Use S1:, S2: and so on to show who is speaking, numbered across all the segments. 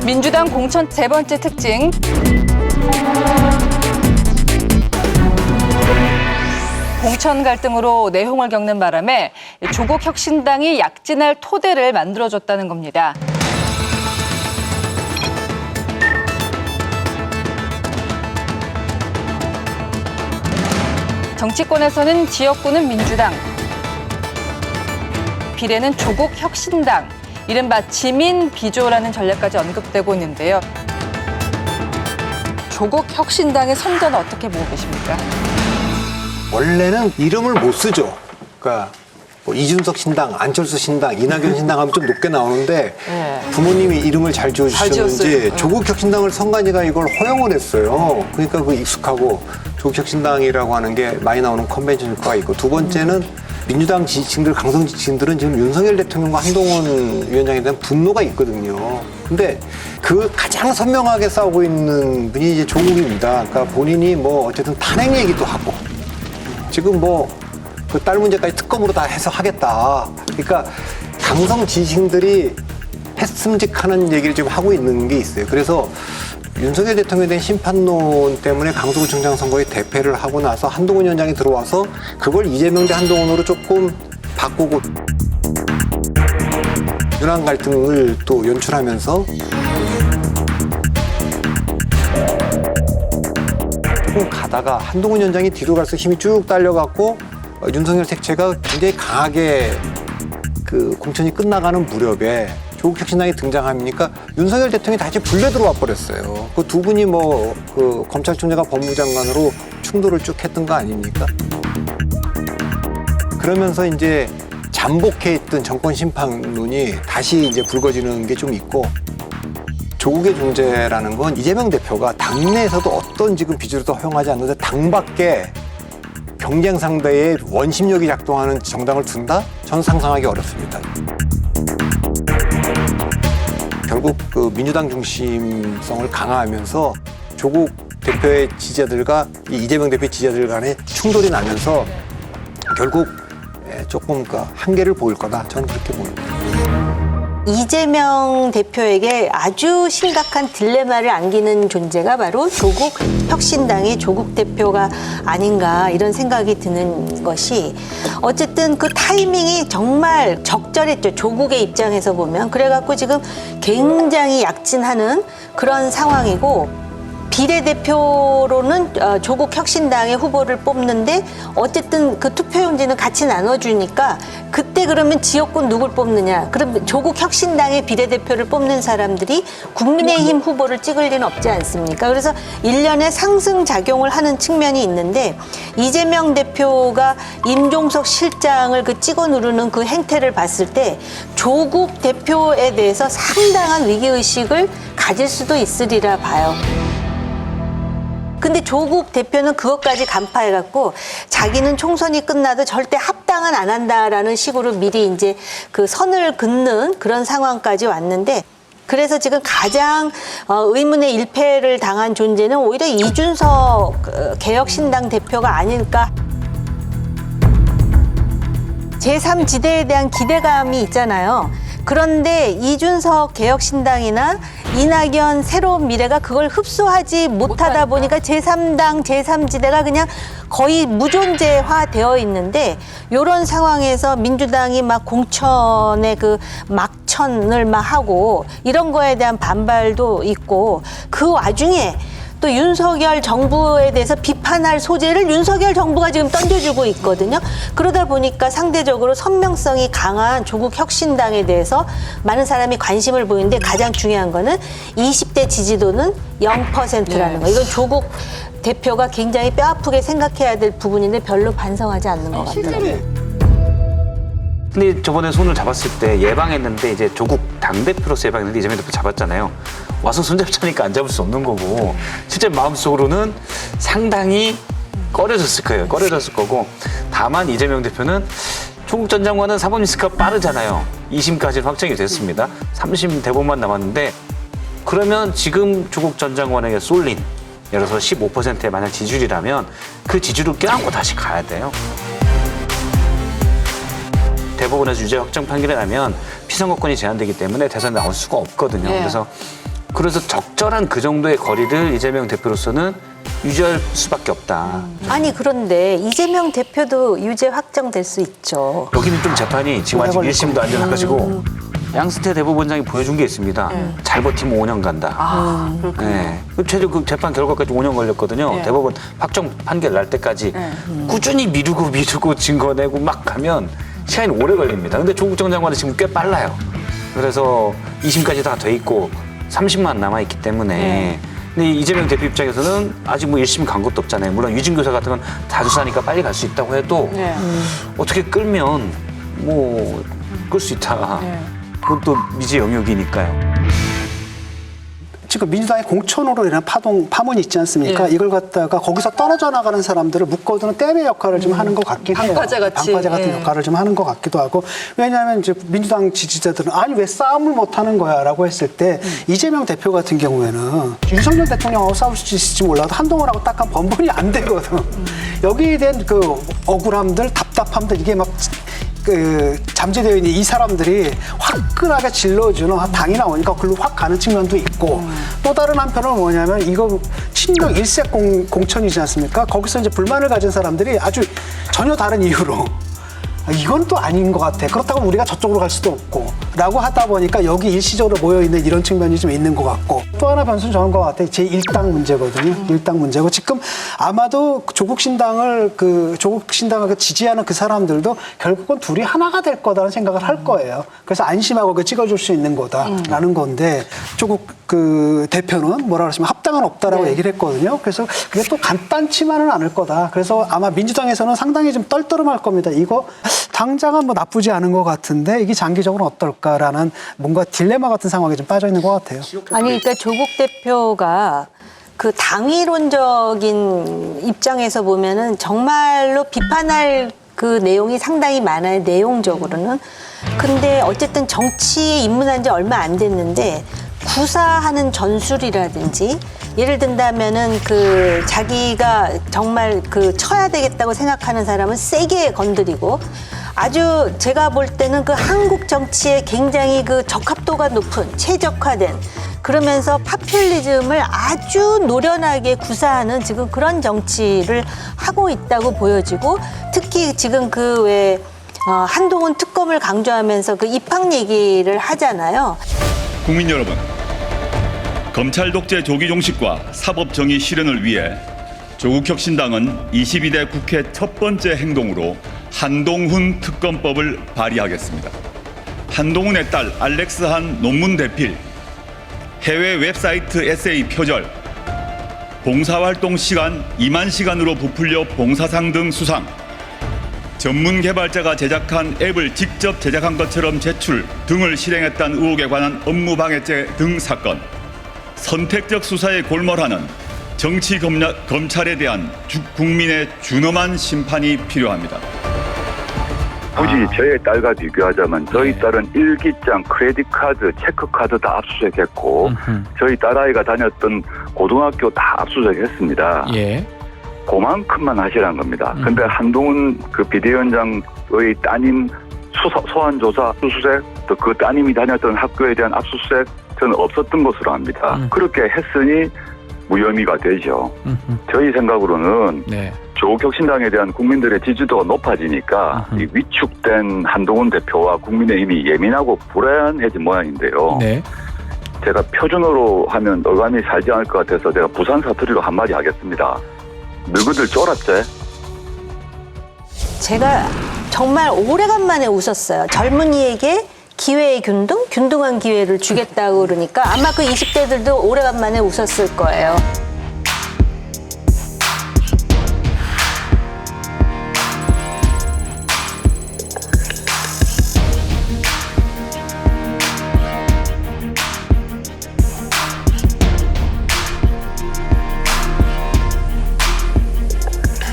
S1: 민주당 공천 세 번째 특징. 공천 갈등으로 내홍을 겪는 바람에 조국 혁신당이 약진할 토대를 만들어줬다는 겁니다. 정치권에서는 지역구는 민주당, 비례는 조국 혁신당, 이른바 지민 비조라는 전략까지 언급되고 있는데요. 조국 혁신당의 선전은 어떻게 보고 계십니까?
S2: 원래는 이름을 못 쓰죠. 그러니까 뭐 이준석 신당, 안철수 신당, 이낙연 신당 하면 좀 높게 나오는데 부모님이 이름을 잘 지어주셨는지 조국 혁신당을 선관위가 이걸 허용을 했어요. 그러니까 그 익숙하고 조국 혁신당이라고 하는 게 많이 나오는 컨벤션 효과가 있고, 두 번째는 민주당 지지층들, 강성 지지층들은 지금 윤석열 대통령과 한동훈 위원장에 대한 분노가 있거든요. 근데 그 가장 선명하게 싸우고 있는 분이 이제 조국입니다. 그러니까 본인이 뭐 어쨌든 탄핵 얘기도 하고, 지금 뭐 그 딸 문제까지 특검으로 다 해서 하겠다. 그러니까 강성 지지층들이 했음직하는 얘기를 지금 하고 있는 게 있어요. 그래서 윤석열 대통령에 대한 심판론 때문에 강서구청장 선거에 대패를 하고 나서 한동훈 위원장이 들어와서 그걸 이재명 대 한동훈으로 조금 바꾸고 윤한 갈등을 또 연출하면서 조금 가다가 한동훈 위원장이 뒤로 갈수록 힘이 쭉 딸려갖고 윤석열 색채가 굉장히 강하게 그 공천이 끝나가는 무렵에 조국 혁신당이 등장하니까 윤석열 대통령이 다시 불려 들어와 버렸어요. 그 두 분이 뭐 그 검찰총장과 법무장관으로 충돌을 쭉 했던 거 아닙니까? 그러면서 이제 잠복해 있던 정권 심판론이 다시 이제 불거지는 게 좀 있고, 조국의 존재라는 건 이재명 대표가 당내에서도 어떤 지금 비주류도 허용하지 않는데 당 밖에 경쟁 상대의 원심력이 작동하는 정당을 둔다? 저는 상상하기 어렵습니다. 결국 그 민주당 중심성을 강화하면서 조국 대표의 지지자들과 이재명 대표의 지지자들 간의 충돌이 나면서 결국 조금 그 한계를 보일 거다. 저는 그렇게 봅니다.
S3: 이재명 대표에게 아주 심각한 딜레마를 안기는 존재가 바로 조국 혁신당의 조국 대표가 아닌가, 이런 생각이 드는 것이, 어쨌든 그 타이밍이 정말 적절했죠. 조국의 입장에서 보면. 그래갖고 지금 굉장히 약진하는 그런 상황이고, 비례대표로는 조국 혁신당의 후보를 뽑는데 어쨌든 그 투표용지는 같이 나눠주니까, 그때 그러면 지역구 누굴 뽑느냐, 그럼 조국 혁신당의 비례대표를 뽑는 사람들이 국민의힘 후보를 찍을 리는 없지 않습니까? 그래서 일련의 상승작용을 하는 측면이 있는데, 이재명 대표가 임종석 실장을 그 찍어 누르는 그 행태를 봤을 때 조국 대표에 대해서 상당한 위기의식을 가질 수도 있으리라 봐요. 근데 조국 대표는 그것까지 간파해갖고 자기는 총선이 끝나도 절대 합당은 안 한다라는 식으로 미리 이제 그 선을 긋는 그런 상황까지 왔는데, 그래서 지금 가장 의문의 일패를 당한 존재는 오히려 이준석 개혁신당 대표가 아닐까. 제3지대에 대한 기대감이 있잖아요. 그런데 이준석 개혁신당이나 이낙연 새로운 미래가 그걸 흡수하지 못하다 보니까 제3당, 제3지대가 그냥 거의 무존재화되어 있는데, 이런 상황에서 민주당이 막 공천의 그 막천을 막 하고 이런 거에 대한 반발도 있고, 그 와중에 또 윤석열 정부에 대해서 비판할 소재를 윤석열 정부가 지금 던져주고 있거든요. 그러다 보니까 상대적으로 선명성이 강한 조국 혁신당에 대해서 많은 사람이 관심을 보이는데, 가장 중요한 거는 20대 지지도는 0%라는 거. 이건 조국 대표가 굉장히 뼈아프게 생각해야 될 부분인데 별로 반성하지 않는 것 같더라고요.
S4: 근데 저번에 손을 잡았을 때 예방했는데, 이제 조국 당대표로서 예방했는데 이재명 대표 잡았잖아요. 와서 손잡자니까 안 잡을 수 없는 거고, 실제 마음속으로는 상당히 꺼려졌을 거예요. 꺼려졌을 거고, 다만 이재명 대표는 조국 전 장관은 사법 리스크가 빠르잖아요. 2심까지 확정이 됐습니다. 3심 대법만 남았는데, 그러면 지금 조국 전 장관에게 쏠린, 예를 들어서 15%의 만약 지지율이라면 그 지지율을 껴안고 다시 가야 돼요. 대법원에서 유죄 확정 판결이 나면 피선거권이 제한되기 때문에 대선에 나올 수가 없거든요. 그래서 그래서 적절한 그 정도의 거리를 이재명 대표로서는 유지할 수밖에 없다.
S3: 아니 그런데 이재명 대표도 유죄 확정될 수 있죠.
S4: 여기는 좀 재판이 지금 아직
S3: 오래 걸릴
S4: 1심도 안 돼가지고 양승태 대법원장이 보여준 게 있습니다. 잘 버티면 5년 간다. 네. 최종 그 재판 결과까지 5년 걸렸거든요. 대법원 확정 판결 날 때까지 꾸준히 미루고 증거 내고 막 가면 시간이 오래 걸립니다. 근데 조국 전 장관은 지금 꽤 빨라요. 그래서 2심까지 다 돼 있고 30만 남아 있기 때문에. 근데 이재명 대표 입장에서는 아직 뭐 1심 간 것도 없잖아요. 물론 유증교사 같은 건 다 조사니까 빨리 갈 수 있다고 해도 어떻게 끌면 뭐 끌 수 있다. 그건 또 미지 영역이니까요.
S5: 지금 민주당의 공천으로 인한 파문이 있지 않습니까? 이걸 갖다가 거기서 떨어져 나가는 사람들을 묶어두는 댐의 역할을 좀 하는 것 같긴 해요.
S1: 방파제
S5: 같은 역할을 좀 하는 것 같기도 하고. 왜냐하면 이제 민주당 지지자들은 아니 왜 싸움을 못 하는 거야라고 했을 때 이재명 대표 같은 경우에는 윤석열 대통령하고 싸울 수 있을지 몰라도 한동훈하고 딱 한 번번이 안 되거든. 여기에 대한 그 억울함들, 답답함들 이게 막 잠재되어 있는 이 사람들이 화끈하게 질러주는 당이 나오니까 글로 확 가는 측면도 있고 또 다른 한편은 뭐냐면 이거 친명 일색 공천이지 않습니까? 거기서 이제 불만을 가진 사람들이 아주 전혀 다른 이유로 이건 또 아닌 것 같아. 그렇다고 우리가 저쪽으로 갈 수도 없고 라고 하다 보니까 여기 일시적으로 모여있는 이런 측면이 좀 있는 것 같고 또 하나 변수는 저는 것 같아요. 제1당 문제거든요. 1당 문제고 지금 아마도 조국 신당을 지지하는 그 사람들도 결국은 둘이 하나가 될 거다라는 생각을 할 거예요. 그래서 안심하고 찍어줄 수 있는 거다라는 건데 조국 그 대표는 뭐라 그러시면 합당은 없다라고 얘기를 했거든요. 그래서 그게 또 간단치만은 않을 거다. 그래서 아마 민주당에서는 상당히 좀 떨떠름할 겁니다. 이거 당장은 뭐 나쁘지 않은 것 같은데 이게 장기적으로 어떨까라는 뭔가 딜레마 같은 상황에 좀 빠져 있는 것 같아요.
S3: 아니 그러니까 조국 대표가 그 당위론적인 입장에서 보면은 정말로 비판할 그 내용이 상당히 많아요. 내용적으로는. 근데 어쨌든 정치에 입문한 지 얼마 안 됐는데 구사하는 전술이라든지 예를 든다면은 그 자기가 정말 그 쳐야 되겠다고 생각하는 사람은 세게 건드리고 아주 제가 볼 때는 그 한국 정치에 굉장히 그 적합도가 높은 최적화된 그러면서 파퓰리즘을 아주 노련하게 구사하는 지금 그런 정치를 하고 있다고 보여지고 특히 지금 그 왜 한동훈 특검을 강조하면서 그 입학 얘기를 하잖아요.
S6: 국민 여러분, 검찰 독재 조기 종식과 사법 정의 실현을 위해 조국혁신당은 22대 국회 첫 번째 행동으로 한동훈 특검법을 발의하겠습니다. 한동훈의 딸 알렉스 한 논문 대필, 해외 웹사이트 에세이 표절, 봉사활동 시간 2만 시간으로 부풀려 봉사상 등 수상, 전문 개발자가 제작한 앱을 직접 제작한 것처럼 제출 등을 실행했다는 의혹에 관한 업무방해죄 등 사건, 선택적 수사에 골몰하는 정치 검찰에 대한 국민의 준엄한 심판이 필요합니다.
S7: 굳이 저의 딸과 비교하자면 저희 딸은 일기장, 크레딧카드, 체크카드 다 압수수색했고 저희 딸아이가 다녔던 고등학교 다 압수수색했습니다. 그만큼만 하시라는 겁니다. 근데 한동훈 그 비대위원장의 따님 소환조사 압수수색 또 그 따님이 다녔던 학교에 대한 압수수색 저는 없었던 것으로 압니다. 그렇게 했으니 무혐의가 되죠. 저희 생각으로는 조국혁신당에 대한 국민들의 지지도가 높아지니까 이 위축된 한동훈 대표와 국민의힘이 예민하고 불안해진 모양인데요. 제가 표준어로 하면 어감이 살지 않을 것 같아서 제가 부산 사투리로 한마디 하겠습니다. 너희들 쫄았지?
S3: 제가 정말 오래간만에 웃었어요. 젊은이에게 기회의 균등? 균등한 기회를 주겠다고 그러니까 아마 그 20대들도 오래간만에 웃었을 거예요.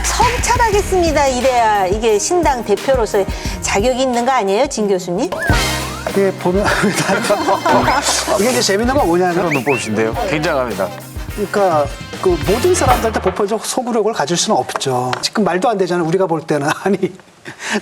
S3: 성찰하겠습니다. 이래야 이게 신당 대표로서의 자격이 있는 거 아니에요, 진 교수님?
S5: 이게 보면 이게 이제 재밌는 건 뭐냐면
S4: 새로운 눈법이신데요. 굉장합니다.
S5: 그러니까 그 모든 사람들한테 보편적 소구력을 가질 수는 없죠. 지금 말도 안 되잖아요. 우리가 볼 때는 아니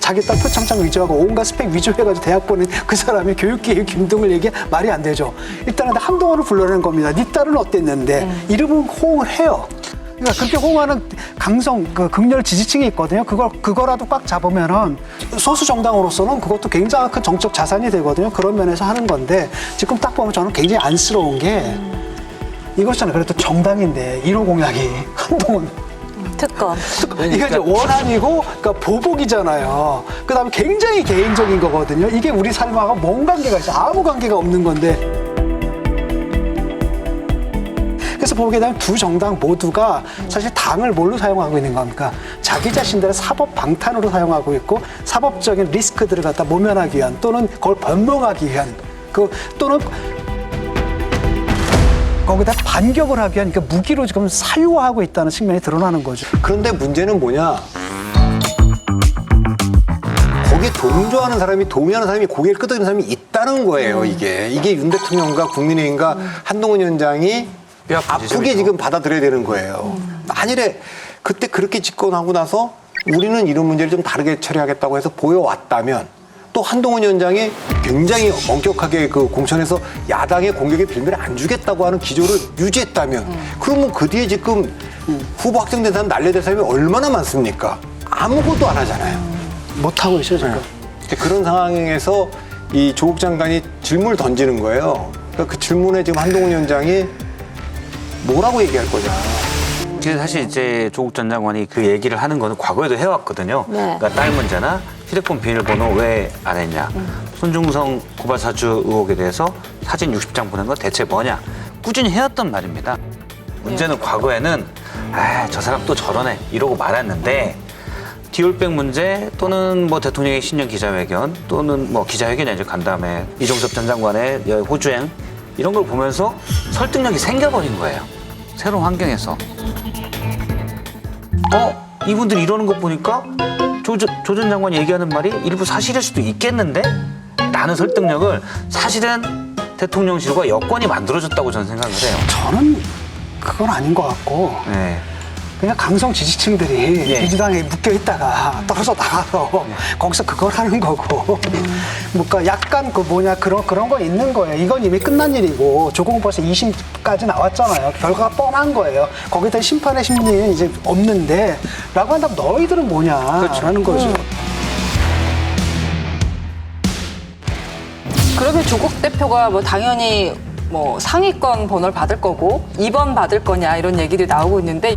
S5: 자기 딸 표창장 위조하고 온갖 스펙 위조해가지고 대학 보낸 그 사람이 교육계획 김동을 얘기해 말이 안 되죠. 일단은 한동훈을 불러낸 겁니다. 네 딸은 어땠는데 이름은 호응을 해요. 그러니까 그렇게 호응하는 강성 그 극렬 지지층이 있거든요. 그거라도 꽉 잡으면은 소수 정당으로서는 그것도 굉장히 큰 정적 자산이 되거든요. 그런 면에서 하는 건데 지금 딱 보면 저는 굉장히 안쓰러운 게 이것잖아요. 그래도 정당인데 1호 공약이 한동훈
S3: 특검.
S5: 이게 이제 원한이고, 그러니까 보복이잖아요. 그다음에 굉장히 개인적인 거거든요. 이게 우리 삶하고 뭔 관계가 있어? 아무 관계가 없는 건데. 그래서 보게 되면 두 정당 모두가 사실 당을 뭘로 사용하고 있는 겁니까? 자기 자신들의 사법 방탄으로 사용하고 있고 사법적인 리스크들을 갖다 모면하기 위한 또는 그걸 변명하기 위한 또는 거기다 반격을 하기 위한 그러니까 무기로 지금 사유화하고 있다는 측면이 드러나는 거죠.
S2: 그런데 문제는 뭐냐? 거기에 동조하는 사람이, 동의하는 사람이, 고개를 끄덕이는 사람이 있다는 거예요, 이게. 이게 윤 대통령과 국민의힘과 한동훈 위원장이 아프게 지금 받아들여야 되는 거예요. 만일에 그때 그렇게 집권하고 나서 우리는 이런 문제를 좀 다르게 처리하겠다고 해서 보여왔다면 또 한동훈 위원장이 굉장히 엄격하게 그 공천에서 야당의 공격에 빌미를 안 주겠다고 하는 기조를 유지했다면 그러면 그 뒤에 지금 후보 확정된 사람 날려댈 사람이 얼마나 많습니까? 아무것도 안 하잖아요.
S5: 못하고 있어요, 지금.
S2: 네. 그런 상황에서 이 조국 장관이 질문을 던지는 거예요. 그러니까 그 질문에 지금 한동훈 위원장이 뭐라고 얘기할 거냐.
S4: 근데 사실 이제 조국 전 장관이 그 얘기를 하는 거는 과거에도 해왔거든요.
S3: 네.
S4: 그러니까 딸 문제나 휴대폰 비밀번호 왜 안 했냐. 손중성 고발 사주 의혹에 대해서 사진 60장 보낸 건 대체 뭐냐. 꾸준히 해왔던 말입니다. 문제는 과거에는 저 사람 또 저러네 이러고 말았는데 디올백 문제 또는 뭐 대통령의 신년 기자회견 또는 뭐 기자회견이 아니죠. 간 다음에 이종섭 전 장관의 호주행 이런 걸 보면서 설득력이 생겨버린 거예요. 새로운 환경에서. 이분들이 이러는 것 보니까 조 전 장관이 얘기하는 말이 일부 사실일 수도 있겠는데? 라는 설득력을 사실은 대통령실과 여권이 만들어줬다고 저는 생각을 해요.
S5: 저는 그건 아닌 것 같고
S4: 네.
S5: 그냥 강성 지지층들이
S4: 예.
S5: 민주당에 묶여 있다가 떨어져 나가서 거기서 그걸 하는 거고 뭔가 약간 그런 건 있는 거예요. 이건 이미 끝난 일이고 조국 벌써 2심까지 나왔잖아요. 결과가 뻔한 거예요. 거기에 대한 심판의 심리는 이제 없는데 라고 한다면 너희들은 뭐냐라는 거죠.
S1: 그러면 조국 대표가 뭐 당연히 뭐 상위권 번호를 받을 거고 2번 받을 거냐 이런 얘기들이 나오고 있는데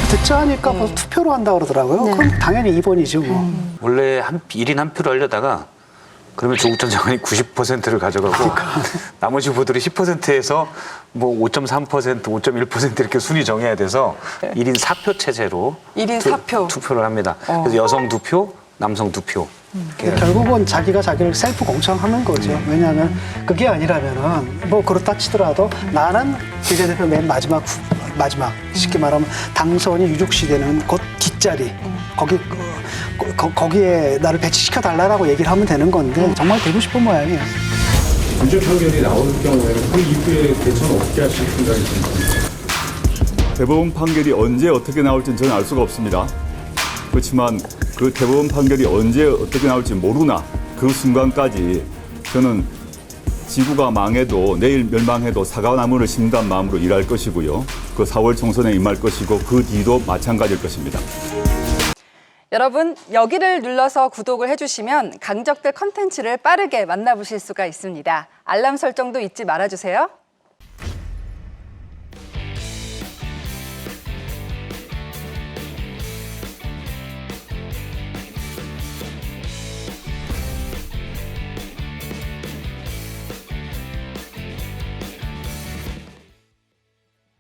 S5: 듣자 하니까 벌써 투표로 한다고 그러더라고요. 그럼 당연히 2번이죠. 뭐.
S4: 원래 1인 한 표를 하려다가 그러면 조국 전 장관이 90%를 가져가고 나머지 후보들이 10%에서 뭐 5.3%, 5.1% 이렇게 순위 정해야 돼서 1인 4표 체제로
S1: 1인 4표.
S4: 투표를 합니다. 그래서 여성 2표, 남성 2표.
S5: 결국은 자기가 자기를 셀프 공천하는 거죠. 왜냐하면 그게 아니라면은 뭐 그렇다 치더라도 나는 비례대표 맨 마지막 쉽게 말하면 당선이 유족시되는 곧 뒷자리 거기에 나를 배치시켜 달라라고 얘기를 하면 되는 건데 정말 되고 싶은 모양이에요.
S8: 유죄 판결이 나오는 경우에는 그 이후에 대처는 어떻게 하실 생각이십니까?
S6: 대법원 판결이 언제 어떻게 나올지는 저는 알 수가 없습니다. 그렇지만 그 대법원 판결이 언제 어떻게 나올지 모르나 그 순간까지 저는 지구가 망해도 내일 멸망해도 사과나무를 심는다는 마음으로 일할 것이고요. 그 4월 총선에 임할 것이고 그 뒤도 마찬가지일 것입니다.
S1: 여러분 여기를 눌러서 구독을 해주시면 강적들 컨텐츠를 빠르게 만나보실 수가 있습니다. 알람 설정도 잊지 말아주세요.